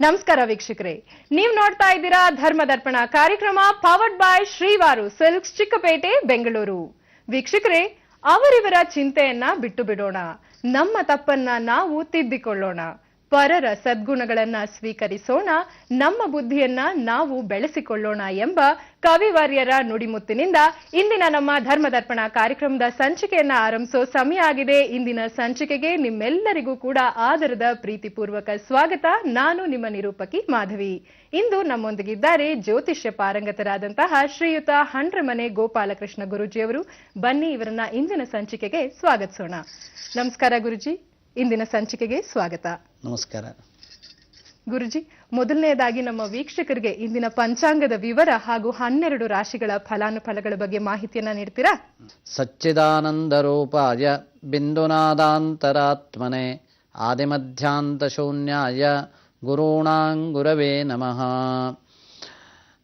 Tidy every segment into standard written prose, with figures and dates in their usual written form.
ನಮಸ್ಕಾರ ವೀಕ್ಷಕರೇ, ನೀವು ನೋಡ್ತಾ ಇದ್ದೀರಾ ಧರ್ಮದರ್ಪಣ ಕಾರ್ಯಕ್ರಮ powered by Srivaru Silks Chikkapete Bengaluru. ವೀಕ್ಷಕರೇ, ಅವರಿವರ ಚಿಂತೆಯನ್ನ ಬಿಟ್ಟು ಬಿಡೋಣ, ನಮ್ಮ ತಪ್ಪನ್ನ ನಾವು ತಿದ್ದಿಕೊಳ್ಳೋಣ, ಪರರ ಸದ್ಗುಣಗಳನ್ನ ಸ್ವೀಕರಿಸೋಣ, ನಮ್ಮ ಬುದ್ಧಿಯನ್ನ ನಾವು ಬೆಳೆಸಿಕೊಳ್ಳೋಣ ಎಂಬ ಕವಿವರ್ಯರ ನುಡಿಮುತ್ತಿನಿಂದ ಇಂದಿನ ನಮ್ಮ ಧರ್ಮದರ್ಪಣ ಕಾರ್ಯಕ್ರಮದ ಸಂಚಿಕೆಯನ್ನ ಆರಂಭಿಸೋ ಸಮಯ ಆಗಿದೆ. ಇಂದಿನ ಸಂಚಿಕೆಗೆ ನಿಮ್ಮೆಲ್ಲರಿಗೂ ಕೂಡ ಆದರದ ಪ್ರೀತಿಪೂರ್ವಕ ಸ್ವಾಗತ. ನಾನು ನಿಮ್ಮ ನಿರೂಪಕಿ ಮಾಧವಿ. ಇಂದು ನಮ್ಮೊಂದಿಗಿದ್ದಾರೆ ಜ್ಯೋತಿಷ್ಯ ಪಾರಂಗತರಾದಂತಹ ಶ್ರೀಯುತ ಹಂಡ್ರಮನೆ ಗೋಪಾಲಕೃಷ್ಣ ಗುರುಜಿಯವರು. ಬನ್ನಿ ಇವರನ್ನ ಇಂದಿನ ಸಂಚಿಕೆಗೆ ಸ್ವಾಗತಿಸೋಣ. ನಮಸ್ಕಾರ ಗುರುಜಿ, ಇಂದಿನ ಸಂಚಿಕೆಗೆ ಸ್ವಾಗತ. ನಮಸ್ಕಾರ ಗುರುಜಿ, ಮೊದಲನೆಯದಾಗಿ ನಮ್ಮ ವೀಕ್ಷಕರಿಗೆ ಇಂದಿನ ಪಂಚಾಂಗದ ವಿವರ ಹಾಗೂ 12 ರಾಶಿಗಳ ಫಲಾನುಫಲಗಳ ಬಗ್ಗೆ ಮಾಹಿತಿಯನ್ನ ನೀಡ್ತೀರಾ? ಸಚ್ಚಿದಾನಂದ ರೂಪಾಯ ಬಿಂದುನಾದಾಂತರಾತ್ಮನೆ ಆದಿಮಧ್ಯಾಂತ ಶೂನ್ಯಾಯ ಗುರುಣಾಂಗುರವೇ ನಮಃ.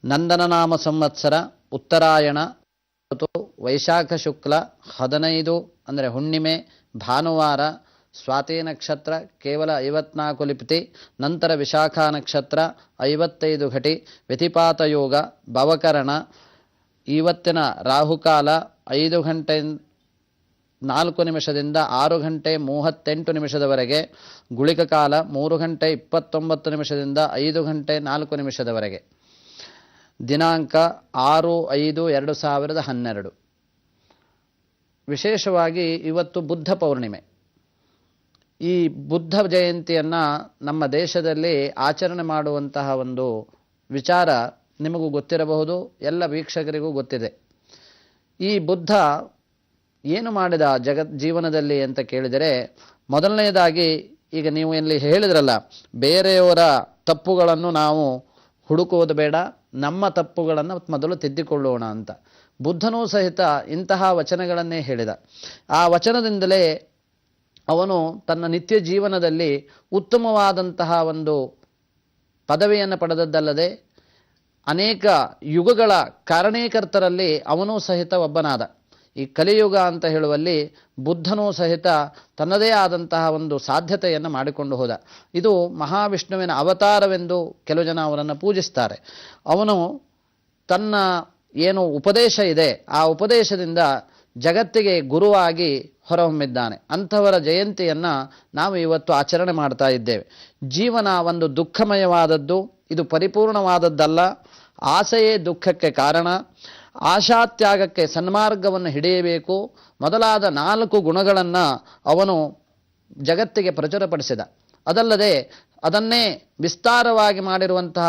ನಂದನನಾಮ ಸಂವತ್ಸರ ಉತ್ತರಾಯಣ ಋತು ವೈಶಾಖ ಶುಕ್ಲ 15 ಅಂದರೆ ಹುಣ್ಣಿಮೆ ಭಾನುವಾರ, ಸ್ವಾತಿ ನಕ್ಷತ್ರ ಕೇವಲ 54 ಲಿಪ್ತಿ, ನಂತರ ವಿಶಾಖ ನಕ್ಷತ್ರ 55 ಘಟಿ, ವ್ಯತಿಪಾತ ಯೋಗ ಭವಕರಣ. ಇವತ್ತಿನ ರಾಹುಕಾಲ 5 ಗಂಟೆ 4 ನಿಮಿಷದಿಂದ 6 ಗಂಟೆ 38 ನಿಮಿಷದವರೆಗೆ, ಗುಳಿಕ ಕಾಲ 3 ಗಂಟೆ 29 ನಿಮಿಷದಿಂದ 5 ಗಂಟೆ 4 ನಿಮಿಷದವರೆಗೆ. ದಿನಾಂಕ 6/5/2012. ವಿಶೇಷವಾಗಿ ಇವತ್ತು ಬುದ್ಧ ಪೌರ್ಣಿಮೆ. ಈ ಬುದ್ಧ ಜಯಂತಿಯನ್ನು ನಮ್ಮ ದೇಶದಲ್ಲಿ ಆಚರಣೆ ಮಾಡುವಂತಹ ಒಂದು ವಿಚಾರ ನಿಮಗೂ ಗೊತ್ತಿರಬಹುದು, ಎಲ್ಲ ವೀಕ್ಷಕರಿಗೂ ಗೊತ್ತಿದೆ. ಈ ಬುದ್ಧ ಏನು ಮಾಡಿದ ಜೀವನದಲ್ಲಿ ಅಂತ ಕೇಳಿದರೆ, ಮೊದಲನೆಯದಾಗಿ ಈಗ ನೀವು ಇಲ್ಲಿ ಹೇಳಿದ್ರಲ್ಲ, ಬೇರೆಯವರ ತಪ್ಪುಗಳನ್ನು ನಾವು ಹುಡುಕುವುದು ಬೇಡ, ನಮ್ಮ ತಪ್ಪುಗಳನ್ನು ಮೊದಲು ತಿದ್ದಿಕೊಳ್ಳೋಣ ಅಂತ. ಬುದ್ಧನೂ ಸಹಿತ ಇಂತಹ ವಚನಗಳನ್ನೇ ಹೇಳಿದ. ಆ ವಚನದಿಂದಲೇ ಅವನು ತನ್ನ ನಿತ್ಯ ಜೀವನದಲ್ಲಿ ಉತ್ತಮವಾದಂತಹ ಒಂದು ಪದವಿಯನ್ನು ಪಡೆದದ್ದಲ್ಲದೆ ಅನೇಕ ಯುಗಗಳ ಕಾರಣೀಕರ್ತರಲ್ಲಿ ಅವನೂ ಸಹಿತ ಒಬ್ಬನಾದ. ಈ ಕಲಿಯುಗ ಅಂತ ಹೇಳುವಲ್ಲಿ ಬುದ್ಧನೂ ಸಹಿತ ತನ್ನದೇ ಆದಂತಹ ಒಂದು ಸಾಧ್ಯತೆಯನ್ನು ಮಾಡಿಕೊಂಡು ಹೋದ. ಇದು ಮಹಾವಿಷ್ಣುವಿನ ಅವತಾರವೆಂದು ಕೆಲವು ಜನ ಅವರನ್ನು ಪೂಜಿಸ್ತಾರೆ. ಅವನು ತನ್ನ ಏನು ಉಪದೇಶ ಇದೆ ಆ ಉಪದೇಶದಿಂದ ಜಗತ್ತಿಗೆ ಗುರುವಾಗಿ ಹೊರಹೊಮ್ಮಿದ್ದಾನೆ. ಅಂಥವರ ಜಯಂತಿಯನ್ನು ನಾವು ಇವತ್ತು ಆಚರಣೆ ಮಾಡ್ತಾ ಇದ್ದೇವೆ. ಜೀವನ ಒಂದು ದುಃಖಮಯವಾದದ್ದು, ಇದು ಪರಿಪೂರ್ಣವಾದದ್ದಲ್ಲ. ಆಸೆಯೇ ದುಃಖಕ್ಕೆ ಕಾರಣ. ಆಶಾತ್ಯಾಗಕ್ಕೆ ಸನ್ಮಾರ್ಗವನ್ನು ಹಿಡಿಯಬೇಕು ಮೊದಲಾದ 4 ಗುಣಗಳನ್ನು ಅವನು ಜಗತ್ತಿಗೆ ಪ್ರಚುರಪಡಿಸಿದ. ಅದಲ್ಲದೆ ಅದನ್ನೇ ವಿಸ್ತಾರವಾಗಿ ಮಾಡಿರುವಂತಹ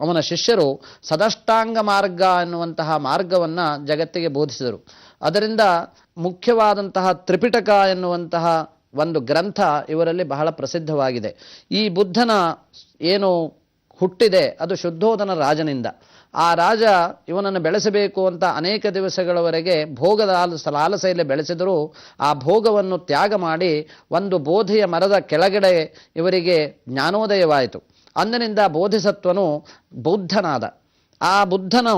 ಅವನ ಶಿಷ್ಯರು ಸದಷ್ಟಾಂಗ ಮಾರ್ಗ ಎನ್ನುವಂತಹ ಮಾರ್ಗವನ್ನು ಜಗತ್ತಿಗೆ ಬೋಧಿಸಿದರು. ಅದರಿಂದ ಮುಖ್ಯವಾದಂತಹ ತ್ರಿಪಿಟಕ ಎನ್ನುವಂತಹ ಒಂದು ಗ್ರಂಥ ಇವರಲ್ಲಿ ಬಹಳ ಪ್ರಸಿದ್ಧವಾಗಿದೆ. ಈ ಬುದ್ಧನ ಏನು ಹುಟ್ಟಿದೆ ಅದು ಶುದ್ಧೋಧನ ರಾಜನಿಂದ. ಆ ರಾಜ ಇವನನ್ನು ಬೆಳೆಸಬೇಕು ಅಂತ ಅನೇಕ ದಿವಸಗಳವರೆಗೆ ಭೋಗದ ಲಾಲಸೆಯಲ್ಲಿ ಬೆಳೆಸಿದರೂ ಆ ಭೋಗವನ್ನು ತ್ಯಾಗ ಮಾಡಿ ಒಂದು ಬೋಧಿಯ ಮರದ ಕೆಳಗಡೆ ಇವರಿಗೆ ಜ್ಞಾನೋದಯವಾಯಿತು. ಅಂದಿನಿಂದ ಬೋಧಿಸತ್ವನು ಬುದ್ಧನಾದ. ಆ ಬುದ್ಧನು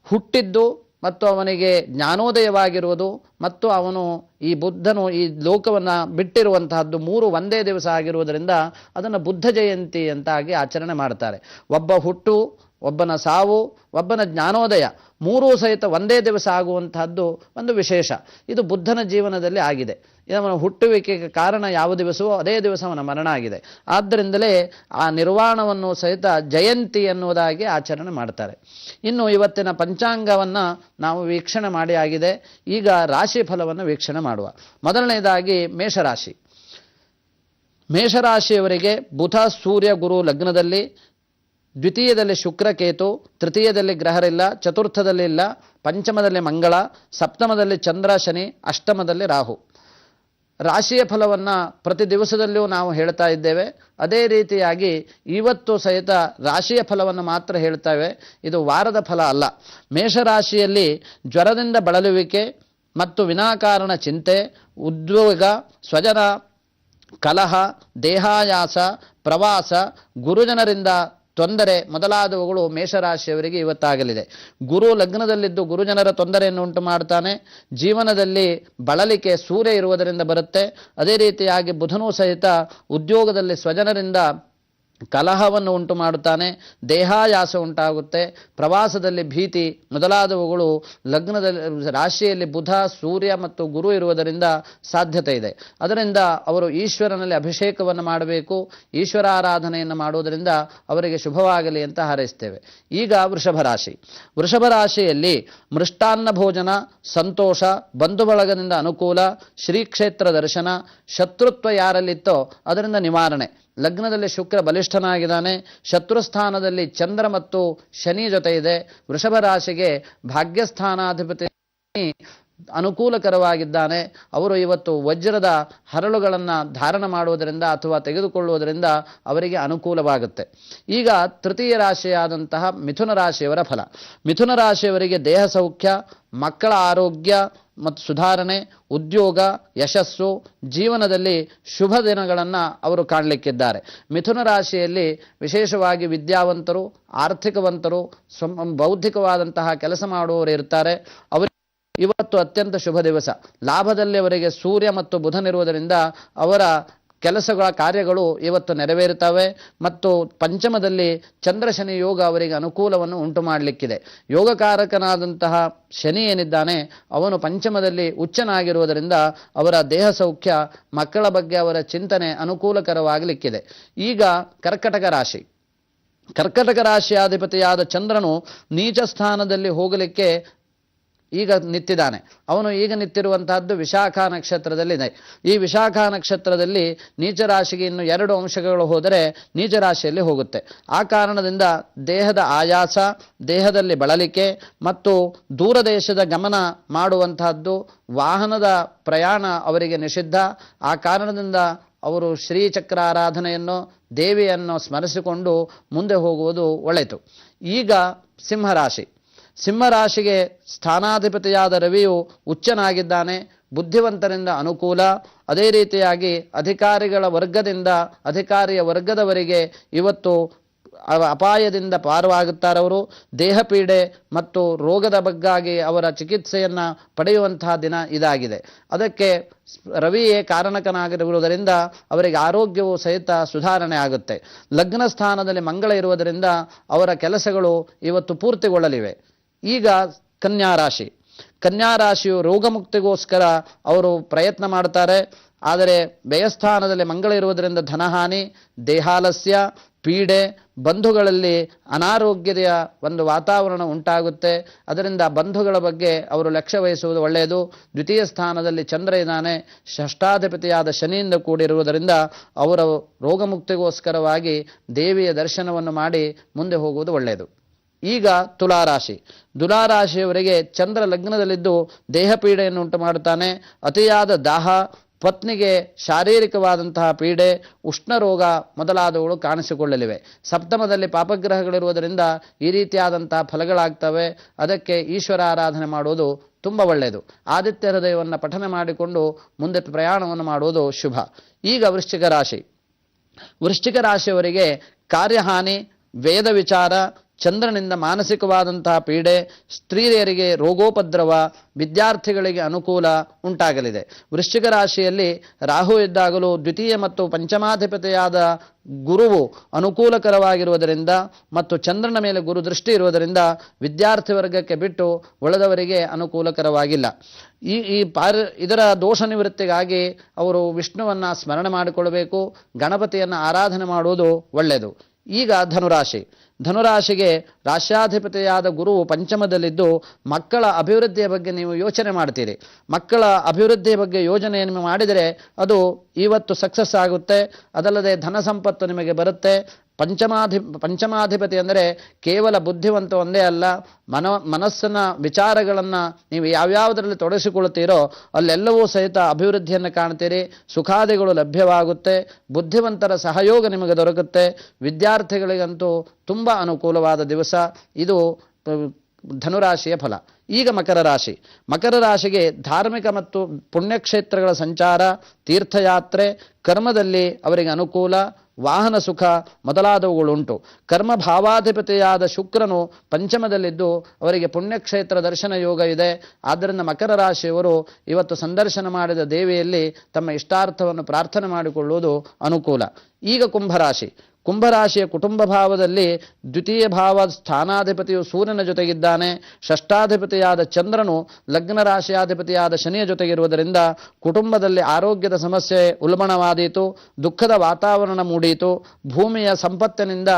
ಹುಟ್ಟಿದ್ದು ಮತ್ತು ಅವನಿಗೆ ಜ್ಞಾನೋದಯವಾಗಿರುವುದು ಮತ್ತು ಅವನು ಈ ಬುದ್ಧನು ಈ ಲೋಕವನ್ನು ಬಿಟ್ಟಿರುವಂತಹದ್ದು 3 ಒಂದೇ ದಿವಸ ಆಗಿರುವುದರಿಂದ ಅದನ್ನು ಬುದ್ಧ ಜಯಂತಿ ಅಂತಾಗಿ ಆಚರಣೆ ಮಾಡ್ತಾರೆ. ಒಬ್ಬ ಹುಟ್ಟು, ಒಬ್ಬನ ಸಾವು, ಒಬ್ಬನ ಜ್ಞಾನೋದಯ 3 ಸಹಿತ ಒಂದೇ ದಿವಸ ಆಗುವಂತಹದ್ದು ಒಂದು ವಿಶೇಷ. ಇದು ಬುದ್ಧನ ಜೀವನದಲ್ಲಿ ಆಗಿದೆ. ಅವನ ಹುಟ್ಟುವಿಕೆಗೆ ಕಾರಣ ಯಾವ ದಿವಸವೋ ಅದೇ ದಿವಸ ಅವನ ಮರಣ ಆಗಿದೆ. ಆದ್ದರಿಂದಲೇ ಆ ನಿರ್ವಾಣವನ್ನು ಸಹಿತ ಜಯಂತಿ ಎನ್ನುವುದಾಗಿ ಆಚರಣೆ ಮಾಡ್ತಾರೆ. ಇನ್ನು ಇವತ್ತಿನ ಪಂಚಾಂಗವನ್ನು ನಾವು ವೀಕ್ಷಣೆ ಮಾಡಿ ಆಗಿದೆ. ಈಗ ರಾಶಿ ಫಲವನ್ನು ವೀಕ್ಷಣೆ ಮಾಡುವ. ಮೊದಲನೇದಾಗಿ ಮೇಷರಾಶಿ. ಮೇಷರಾಶಿಯವರಿಗೆ ಬುಧ ಸೂರ್ಯ ಗುರು ಲಗ್ನದಲ್ಲಿ, ದ್ವಿತೀಯದಲ್ಲಿ ಶುಕ್ರ ಕೇತು, ತೃತೀಯದಲ್ಲಿ ಗ್ರಹರಿಲ್ಲ, ಚತುರ್ಥದಲ್ಲಿ ಇಲ್ಲ, ಪಂಚಮದಲ್ಲಿ ಮಂಗಳ, ಸಪ್ತಮದಲ್ಲಿ ಚಂದ್ರ ಶನಿ, ಅಷ್ಟಮದಲ್ಲಿ ರಾಹು. ರಾಶಿಯ ಫಲವನ್ನು ಪ್ರತಿ ದಿವಸದಲ್ಲಿಯೂ ನಾವು ಹೇಳ್ತಾ ಇದ್ದೇವೆ. ಅದೇ ರೀತಿಯಾಗಿ ಇವತ್ತು ಸಹಿತ ರಾಶಿಯ ಫಲವನ್ನು ಮಾತ್ರ ಹೇಳ್ತೇವೆ, ಇದು ವಾರದ ಫಲ ಅಲ್ಲ. ಮೇಷರಾಶಿಯಲ್ಲಿ ಜ್ವರದಿಂದ ಬಳಲುವಿಕೆ ಮತ್ತು ವಿನಾಕಾರಣ ಚಿಂತೆ, ಉದ್ಯೋಗ, ಸ್ವಜನ ಕಲಹ, ದೇಹಾಯಾಸ, ಪ್ರವಾಸ, ಗುರುಜನರಿಂದ ತೊಂದರೆ ಮೊದಲಾದವುಗಳು ಮೇಷರಾಶಿಯವರಿಗೆ ಇವತ್ತಾಗಲಿದೆ. ಗುರು ಲಗ್ನದಲ್ಲಿದ್ದು ಗುರುಜನರ ತೊಂದರೆಯನ್ನು ಉಂಟು ಮಾಡ್ತಾನೆ. ಜೀವನದಲ್ಲಿ ಬಳಲಿಕೆ ಸೂರ್ಯ ಇರುವುದರಿಂದ ಬರುತ್ತೆ. ಅದೇ ರೀತಿಯಾಗಿ ಬುಧನೂ ಸಹಿತ ಉದ್ಯೋಗದಲ್ಲಿ ಸ್ವಜನರಿಂದ ಕಲಹವನ್ನು ಉಂಟು ಮಾಡುತ್ತಾನೆ, ದೇಹಾಯಾಸ ಉಂಟಾಗುತ್ತೆ, ಪ್ರವಾಸದಲ್ಲಿ ಭೀತಿ ಮೊದಲಾದವುಗಳು ಲಗ್ನದಲ್ಲಿ ರಾಶಿಯಲ್ಲಿ ಬುಧ, ಸೂರ್ಯ ಮತ್ತು ಗುರು ಇರುವುದರಿಂದ ಸಾಧ್ಯತೆ ಇದೆ. ಅದರಿಂದ ಅವರು ಈಶ್ವರನಲ್ಲಿ ಅಭಿಷೇಕವನ್ನು ಮಾಡಬೇಕು, ಈಶ್ವರಾರಾಧನೆಯನ್ನು ಮಾಡುವುದರಿಂದ ಅವರಿಗೆ ಶುಭವಾಗಲಿ ಅಂತ ಹಾರೈಸ್ತೇವೆ. ಈಗ ವೃಷಭ ರಾಶಿ. ವೃಷಭ ರಾಶಿಯಲ್ಲಿ ಮೃಷ್ಟಾನ್ನ ಭೋಜನ, ಸಂತೋಷ, ಬಂಧು ಬಳಗದಿಂದ ಅನುಕೂಲ, ಶ್ರೀಕ್ಷೇತ್ರ ದರ್ಶನ, ಶತ್ರುತ್ವ ಯಾರಲ್ಲಿತ್ತೋ ಅದರಿಂದ ನಿವಾರಣೆ. ಲಗ್ನದಲ್ಲಿ ಶುಕ್ರ ಬಲಿಷ್ಠನಾಗಿದ್ದಾನೆ, ಶತ್ರುಸ್ಥಾನದಲ್ಲಿ ಚಂದ್ರ ಮತ್ತು ಶನಿ ಜೊತೆ ಇದೆ. ವೃಷಭ ರಾಶಿಗೆ ಭಾಗ್ಯಸ್ಥಾನಾಧಿಪತಿ ಅನುಕೂಲಕರವಾಗಿದ್ದಾನೆ. ಅವರು ಇವತ್ತು ವಜ್ರದ ಹರಳುಗಳನ್ನು ಧಾರಣ ಮಾಡುವುದರಿಂದ ಅಥವಾ ತೆಗೆದುಕೊಳ್ಳುವುದರಿಂದ ಅವರಿಗೆ ಅನುಕೂಲವಾಗುತ್ತೆ. ಈಗ ತೃತೀಯ ರಾಶಿಯಾದಂತಹ ಮಿಥುನ ರಾಶಿಯವರ ಫಲ. ಮಿಥುನ ರಾಶಿಯವರಿಗೆ ದೇಹ ಸೌಖ್ಯ, ಮಕ್ಕಳ ಆರೋಗ್ಯ ಮತ್ತು ಸುಧಾರಣೆ, ಉದ್ಯೋಗ, ಯಶಸ್ಸು, ಜೀವನದಲ್ಲಿ ಶುಭ ದಿನಗಳನ್ನು ಅವರು ಕಾಣಲಿಕ್ಕಿದ್ದಾರೆ. ಮಿಥುನ ರಾಶಿಯಲ್ಲಿ ವಿಶೇಷವಾಗಿ ವಿದ್ಯಾವಂತರು, ಆರ್ಥಿಕವಂತರು, ಬೌದ್ಧಿಕವಾದಂತಹ ಕೆಲಸ ಮಾಡುವವರು ಇರ್ತಾರೆ. ಅವರು ಇವತ್ತು ಅತ್ಯಂತ ಶುಭ ದಿವಸ. ಲಾಭದಲ್ಲಿ ಅವರಿಗೆ ಸೂರ್ಯ ಮತ್ತು ಬುಧನಿರುವುದರಿಂದ ಅವರ ಕೆಲಸಗಳ ಕಾರ್ಯಗಳು ಇವತ್ತು ನೆರವೇರುತ್ತವೆ. ಮತ್ತು ಪಂಚಮದಲ್ಲಿ ಚಂದ್ರ ಶನಿ ಯೋಗ ಅವರಿಗೆ ಅನುಕೂಲವನ್ನು ಉಂಟು ಮಾಡಲಿಕ್ಕಿದೆ. ಯೋಗಕಾರಕನಾದಂತಹ ಶನಿ ಏನಿದ್ದಾನೆ ಅವನು ಪಂಚಮದಲ್ಲಿ ಉಚ್ಚನಾಗಿರುವುದರಿಂದ ಅವರ ದೇಹ ಸೌಖ್ಯ, ಮಕ್ಕಳ ಬಗ್ಗೆ ಅವರ ಚಿಂತನೆ ಅನುಕೂಲಕರವಾಗಲಿಕ್ಕಿದೆ. ಈಗ ಕರ್ಕಟಕ ರಾಶಿ. ಕರ್ಕಟಕ ರಾಶಿಯಾಧಿಪತಿಯಾದ ಚಂದ್ರನು ನೀಚ ಸ್ಥಾನದಲ್ಲಿ ಹೋಗಲಿಕ್ಕೆ ಈಗ ನಿಂತಿದ್ದಾನೆ. ಅವನು ಈಗ ನಿಂತಿರುವಂತಹದ್ದು ವಿಶಾಖ ನಕ್ಷತ್ರದಲ್ಲಿದೆ. ಈ ವಿಶಾಖ ನಕ್ಷತ್ರದಲ್ಲಿ ನೀಚ ರಾಶಿಗೆ ಇನ್ನು 2 ಅಂಶಗಳು ಹೋದರೆ ನೀಚ ರಾಶಿಯಲ್ಲಿ ಹೋಗುತ್ತೆ. ಆ ಕಾರಣದಿಂದ ದೇಹದ ಆಯಾಸ, ದೇಹದಲ್ಲಿ ಬಳಲಿಕೆ ಮತ್ತು ದೂರ ದೇಶದ ಗಮನ ಮಾಡುವಂತಹದ್ದು, ವಾಹನದ ಪ್ರಯಾಣ ಅವರಿಗೆ ನಿಷಿದ್ಧ. ಆ ಕಾರಣದಿಂದ ಅವರು ಶ್ರೀಚಕ್ರ ಆರಾಧನೆಯನ್ನು, ದೇವಿಯನ್ನು ಸ್ಮರಿಸಿಕೊಂಡು ಮುಂದೆ ಹೋಗುವುದು ಒಳ್ಳೆಯದು. ಈಗ ಸಿಂಹರಾಶಿ. ಸಿಂಹರಾಶಿಗೆ ಸ್ಥಾನಾಧಿಪತಿಯಾದ ರವಿಯು ಉಚ್ಚನಾಗಿದ್ದಾನೆ, ಬುದ್ಧಿವಂತರಿಂದ ಅನುಕೂಲ. ಅದೇ ರೀತಿಯಾಗಿ ಅಧಿಕಾರಿಯ ವರ್ಗದವರಿಗೆ ಇವತ್ತು ಅಪಾಯದಿಂದ ಪಾರವಾಗುತ್ತಾರವರು. ದೇಹ ಪೀಡೆ ಮತ್ತು ರೋಗದ ಬಗ್ಗಾಗಿ ಅವರ ಚಿಕಿತ್ಸೆಯನ್ನು ಪಡೆಯುವಂತಹ ದಿನ ಇದಾಗಿದೆ. ಅದಕ್ಕೆ ರವಿಯೇ ಕಾರಣಕನಾಗಿರುವುದರಿಂದ ಅವರಿಗೆ ಆರೋಗ್ಯವು ಸಹಿತ ಸುಧಾರಣೆ ಆಗುತ್ತೆ. ಲಗ್ನ ಸ್ಥಾನದಲ್ಲಿ ಮಂಗಳ ಇರುವುದರಿಂದ ಅವರ ಕೆಲಸಗಳು ಇವತ್ತು ಪೂರ್ತಿಗೊಳ್ಳಲಿವೆ. ಈಗ ಕನ್ಯಾ ರಾಶಿ. ಕನ್ಯಾ ರಾಶಿಯು ರೋಗಮುಕ್ತಿಗೋಸ್ಕರ ಅವರು ಪ್ರಯತ್ನ ಮಾಡ್ತಾರೆ. ಆದರೆ ವ್ಯಯಸ್ಥಾನದಲ್ಲಿ ಮಂಗಳ ಇರುವುದರಿಂದ ಧನಹಾನಿ, ದೇಹಾಲಸ್ಯ, ಪೀಡೆ, ಬಂಧುಗಳಲ್ಲಿ ಅನಾರೋಗ್ಯದ ಒಂದು ವಾತಾವರಣ ಉಂಟಾಗುತ್ತೆ. ಅದರಿಂದ ಬಂಧುಗಳ ಬಗ್ಗೆ ಅವರು ಲಕ್ಷ್ಯ ವಹಿಸುವುದು ಒಳ್ಳೆಯದು. ದ್ವಿತೀಯ ಸ್ಥಾನದಲ್ಲಿ ಚಂದ್ರ ಇದ್ದಾನೆ, ಷಷ್ಠಾಧಿಪತಿಯಾದ ಶನಿಯಿಂದ ಕೂಡಿರುವುದರಿಂದ ಅವರ ರೋಗಮುಕ್ತಿಗೋಸ್ಕರವಾಗಿ ದೇವಿಯ ದರ್ಶನವನ್ನು ಮಾಡಿ ಮುಂದೆ ಹೋಗುವುದು ಒಳ್ಳೆಯದು. ಈಗ ತುಲಾರಾಶಿ. ತುಲಾರಾಶಿಯವರಿಗೆ ಚಂದ್ರ ಲಗ್ನದಲ್ಲಿದ್ದು ದೇಹ ಪೀಡೆಯನ್ನು ಉಂಟು ಮಾಡುತ್ತಾನೆ. ಅತಿಯಾದ ದಾಹ, ಪತ್ನಿಗೆ ಶಾರೀರಿಕವಾದಂತಹ ಪೀಡೆ, ಉಷ್ಣರೋಗ ಮೊದಲಾದವುಗಳು ಕಾಣಿಸಿಕೊಳ್ಳಲಿವೆ. ಸಪ್ತಮದಲ್ಲಿ ಪಾಪಗ್ರಹಗಳಿರುವುದರಿಂದ ಈ ರೀತಿಯಾದಂತಹ ಫಲಗಳಾಗ್ತವೆ. ಅದಕ್ಕೆ ಈಶ್ವರ ಆರಾಧನೆ ಮಾಡುವುದು ತುಂಬ ಒಳ್ಳೆಯದು. ಆದಿತ್ಯ ಹೃದಯವನ್ನು ಪಠನೆ ಮಾಡಿಕೊಂಡು ಮುಂದೆ ಪ್ರಯಾಣವನ್ನು ಮಾಡುವುದು ಶುಭ. ಈಗ ವೃಶ್ಚಿಕ ರಾಶಿ. ವೃಶ್ಚಿಕ ರಾಶಿಯವರಿಗೆ ಕಾರ್ಯಹಾನಿ, ವೇದ ವಿಚಾರ, ಚಂದ್ರನಿಂದ ಮಾನಸಿಕವಾದಂತಹ ಪೀಡೆ, ಸ್ತ್ರೀಯರಿಗೆ ರೋಗೋಪದ್ರವ, ವಿದ್ಯಾರ್ಥಿಗಳಿಗೆ ಅನುಕೂಲ ಉಂಟಾಗಲಿದೆ. ವೃಶ್ಚಿಕ ರಾಶಿಯಲ್ಲಿ ರಾಹು ಇದ್ದಾಗಲೂ ದ್ವಿತೀಯ ಮತ್ತು ಪಂಚಮಾಧಿಪತಿಯಾದ ಗುರುವು ಅನುಕೂಲಕರವಾಗಿರುವುದರಿಂದ ಮತ್ತು ಚಂದ್ರನ ಮೇಲೆ ಗುರು ದೃಷ್ಟಿ ಇರುವುದರಿಂದ ವಿದ್ಯಾರ್ಥಿ ವರ್ಗಕ್ಕೆ ಬಿಟ್ಟು ಉಳಿದವರಿಗೆ ಅನುಕೂಲಕರವಾಗಿಲ್ಲ. ಇದರ ದೋಷ ನಿವೃತ್ತಿಗಾಗಿ ಅವರು ವಿಷ್ಣುವನ್ನು ಸ್ಮರಣೆ ಮಾಡಿಕೊಳ್ಳಬೇಕು, ಗಣಪತಿಯನ್ನು ಆರಾಧನೆ ಮಾಡುವುದು ಒಳ್ಳೆಯದು. ಈಗ ಧನುರಾಶಿ. ಧನುರಾಶಿಗೆ ರಾಶ್ಯಾಧಿಪತಿಯಾದ ಗುರುವು ಪಂಚಮದಲ್ಲಿದ್ದು ಮಕ್ಕಳ ಅಭಿವೃದ್ಧಿಯ ಬಗ್ಗೆ ನೀವು ಯೋಚನೆ ಮಾಡ್ತೀರಿ. ಮಕ್ಕಳ ಅಭಿವೃದ್ಧಿಯ ಬಗ್ಗೆ ಯೋಜನೆಯನ್ನು ಮಾಡಿದರೆ ಅದು ಇವತ್ತು ಸಕ್ಸಸ್ ಆಗುತ್ತೆ. ಅದಲ್ಲದೆ ಧನ ಸಂಪತ್ತು ನಿಮಗೆ ಬರುತ್ತೆ. ಪಂಚಮಾಧಿಪತಿ ಅಂದರೆ ಕೇವಲ ಬುದ್ಧಿವಂತ ಒಂದೇ ಅಲ್ಲ, ಮನಸ್ಸಿನ ವಿಚಾರಗಳನ್ನು ನೀವು ಯಾವ್ಯಾವುದರಲ್ಲಿ ತೊಡಗಿಸಿಕೊಳ್ಳುತ್ತೀರೋ ಅಲ್ಲೆಲ್ಲವೂ ಸಹಿತ ಅಭಿವೃದ್ಧಿಯನ್ನು ಕಾಣ್ತೀರಿ. ಸುಖಾದಿಗಳು ಲಭ್ಯವಾಗುತ್ತೆ. ಬುದ್ಧಿವಂತರ ಸಹಯೋಗ ನಿಮಗೆ ದೊರಕುತ್ತೆ. ವಿದ್ಯಾರ್ಥಿಗಳಿಗಂತೂ ತುಂಬ ಅನುಕೂಲವಾದ ದಿವಸ ಇದು ಧನುರಾಶಿಯ ಫಲ. ಈಗ ಮಕರ ರಾಶಿ. ಮಕರ ರಾಶಿಗೆ ಧಾರ್ಮಿಕ ಮತ್ತು ಪುಣ್ಯಕ್ಷೇತ್ರಗಳ ಸಂಚಾರ, ತೀರ್ಥಯಾತ್ರೆ, ಕರ್ಮದಲ್ಲಿ ಅವರಿಗೆ ಅನುಕೂಲ, ವಾಹನ ಸುಖ ಮೊದಲಾದವುಗಳುಂಟು. ಕರ್ಮ ಭಾವಾಧಿಪತಿಯಾದ ಶುಕ್ರನು ಪಂಚಮದಲ್ಲಿದ್ದು ಅವರಿಗೆ ಪುಣ್ಯಕ್ಷೇತ್ರ ದರ್ಶನ ಯೋಗ ಇದೆ. ಆದ್ದರಿಂದ ಮಕರ ರಾಶಿಯವರು ಇವತ್ತು ಸಂದರ್ಶನ ಮಾಡಿದ ದೇವಿಯಲ್ಲಿ ತಮ್ಮ ಇಷ್ಟಾರ್ಥವನ್ನು ಪ್ರಾರ್ಥನೆ ಮಾಡಿಕೊಳ್ಳುವುದು ಅನುಕೂಲ. ಈಗ ಕುಂಭರಾಶಿ. ಕುಂಭರಾಶಿಯ ಕುಟುಂಬ ಭಾವದಲ್ಲಿ ದ್ವಿತೀಯ ಭಾವ ಸ್ಥಾನಾಧಿಪತಿಯು ಸೂರ್ಯನ ಜೊತೆಗಿದ್ದಾನೆ. ಷಷ್ಠಾಧಿಪತಿಯಾದ ಚಂದ್ರನು ಲಗ್ನ ರಾಶಿಯಾಧಿಪತಿಯಾದ ಶನಿಯ ಜೊತೆಗಿರುವುದರಿಂದ ಕುಟುಂಬದಲ್ಲಿ ಆರೋಗ್ಯದ ಸಮಸ್ಯೆ ಉಲ್ಬಣವಾದೀತು, ದುಃಖದ ವಾತಾವರಣ ಮೂಡಿತು. ಭೂಮಿಯ ಸಂಪತ್ತಿನಿಂದ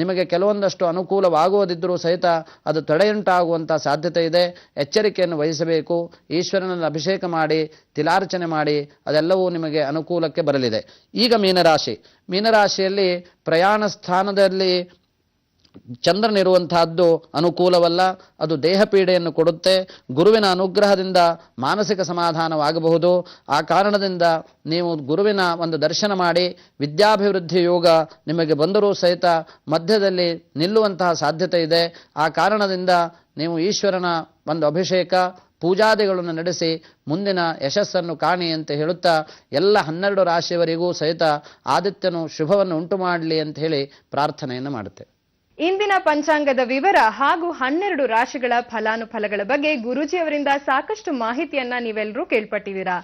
ನಿಮಗೆ ಕೆಲವೊಂದಷ್ಟು ಅನುಕೂಲವಾಗುವುದಿದ್ದರೂ ಸಹಿತ ಅದು ತಡೆಯುಂಟಾಗುವಂಥ ಸಾಧ್ಯತೆ ಇದೆ. ಎಚ್ಚರಿಕೆಯನ್ನು ವಹಿಸಬೇಕು. ಈಶ್ವರನನ್ನು ಅಭಿಷೇಕ ಮಾಡಿ, ತಿಲಾರ್ಚನೆ ಮಾಡಿ, ಅದೆಲ್ಲವೂ ನಿಮಗೆ ಅನುಕೂಲಕ್ಕೆ ಬರಲಿದೆ. ಈಗ ಮೀನರಾಶಿಯಲ್ಲಿ ಪ್ರಯಾಣ ಸ್ಥಾನದಲ್ಲಿ ಚಂದ್ರನಿರುವಂತಹದ್ದು ಅನುಕೂಲವಲ್ಲ. ಅದು ದೇಹ ಪೀಡೆಯನ್ನು ಕೊಡುತ್ತೆ. ಗುರುವಿನ ಅನುಗ್ರಹದಿಂದ ಮಾನಸಿಕ ಸಮಾಧಾನವಾಗಬಹುದು. ಆ ಕಾರಣದಿಂದ ನೀವು ಗುರುವಿನ ಒಂದು ದರ್ಶನ ಮಾಡಿ, ವಿದ್ಯಾಭಿವೃದ್ಧಿ ಯೋಗ ನಿಮಗೆ ಬಂದರೂ ಸಹಿತ ಮಧ್ಯದಲ್ಲಿ ನಿಲ್ಲುವಂತಹ ಸಾಧ್ಯತೆ ಇದೆ. ಆ ಕಾರಣದಿಂದ ನೀವು ಈಶ್ವರನ ಒಂದು ಅಭಿಷೇಕ ಪೂಜಾದಿಗಳನ್ನು ನಡೆಸಿ ಮುಂದಿನ ಯಶಸ್ಸನ್ನು ಕಾಣಿ ಅಂತ ಹೇಳುತ್ತಾ ಎಲ್ಲ 12 ರಾಶಿಯವರಿಗೂ ಸಹಿತ ಆದಿತ್ಯನು ಶುಭವನ್ನು ಉಂಟು ಮಾಡಲಿ ಅಂತ ಹೇಳಿ ಪ್ರಾರ್ಥನೆಯನ್ನು ಮಾಡುತ್ತೆ. ಇಂದಿನ ಪಂಚಾಂಗದ ವಿವರ ಹಾಗೂ 12 ರಾಶಿಗಳ ಫಲಾನುಫಲಗಳ ಬಗ್ಗೆ ಗುರೂಜಿಯವರಿಂದ ಸಾಕಷ್ಟು ಮಾಹಿತಿಯನ್ನ ನೀವೆಲ್ಲರೂ ಕೇಳ್ಪಟ್ಟಿದ್ದೀರಾ.